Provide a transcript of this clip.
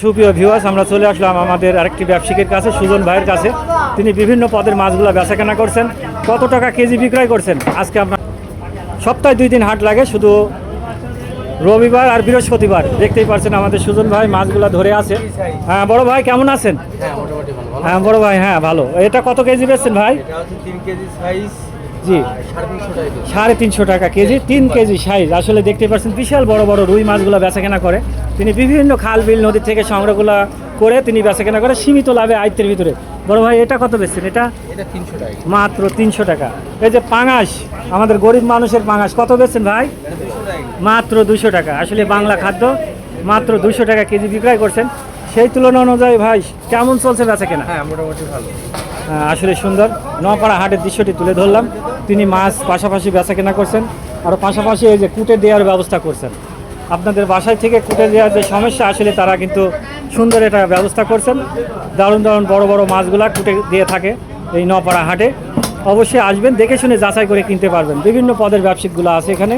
সুপ্রিয় ভিউয়ার্স, আমরা চলে আসলাম আমাদের আরেকটি ব্যবসায়ীর কাছে, সুজন ভাইয়ের কাছে। তিনি বিভিন্ন পদের মাছগুলো বেচাকেনা করছেন। কত টাকা কেজি বিক্রয় করছেন আজকে? আপনার সপ্তাহে 2 দিন হাট লাগে, শুধু রবিবার আর বৃহস্পতিবার। দেখতেই পাচ্ছেন আমাদের সুজন ভাই মাছগুলো ধরে আছে। হ্যাঁ বড় ভাই, কেমন আছেন? হ্যাঁ বড় ভাই, হ্যাঁ ভালো। এটা কত কেজি বেচছেন ভাই? 3 কেজি সাইজ। জি, 350 টাকা কেজি, 3 কেজি সাইজ। আসলে দেখতে পাচ্ছেন বিশাল বড় বড় রুই মাছগুলো বেচাকেনা করে তিনি। বিভিন্ন খাল বিল নদী থেকে সংগ্রহগুলো করে তিনি বেচাকেনা করে সীমিত লাভে আয়ত্তের ভিতরে। বড় ভাই, এটা কত বেচছেন? এটা 300 টাকা, মাত্র 300 টাকা। এই যে পাঙাশ, আমাদের গরিব মানুষের পাঙাশ, কত বেচছেন ভাই? মাত্র 200 টাকা। আসলে বাংলা খাদ্য, মাত্র 200 টাকা কেজি বিক্রয় করছেন। সেই তুলনা অনুযায়ী ভাই কেমন চলছে বেচাকেনা? হ্যাঁ মোটামুটি ভালো। আসলে সুন্দর। নপাড়া হাটের দৃশ্যটি তুলে ধরলাম। তিনি মাছ পাশাপাশি বেচাকেনা করছেন, আর পাশাপাশি এই যে কুটে দেওয়ার ব্যবস্থা করছেন। আপনাদের বাসায় থেকে কুটে দেওয়ার যে সমস্যা, আসলে তারা কিন্তু সুন্দর এটা ব্যবস্থা করছেন। দারুণ দারুণ বড় বড় মাছগুলা কুটে দিয়ে থাকে এই নপাড়া হাটে। অবশ্যই আসবেন, দেখে শুনে যাচাই করে কিনতে পারবেন। বিভিন্ন পদের ব্যবসায়িকগুলো আছে এখানে।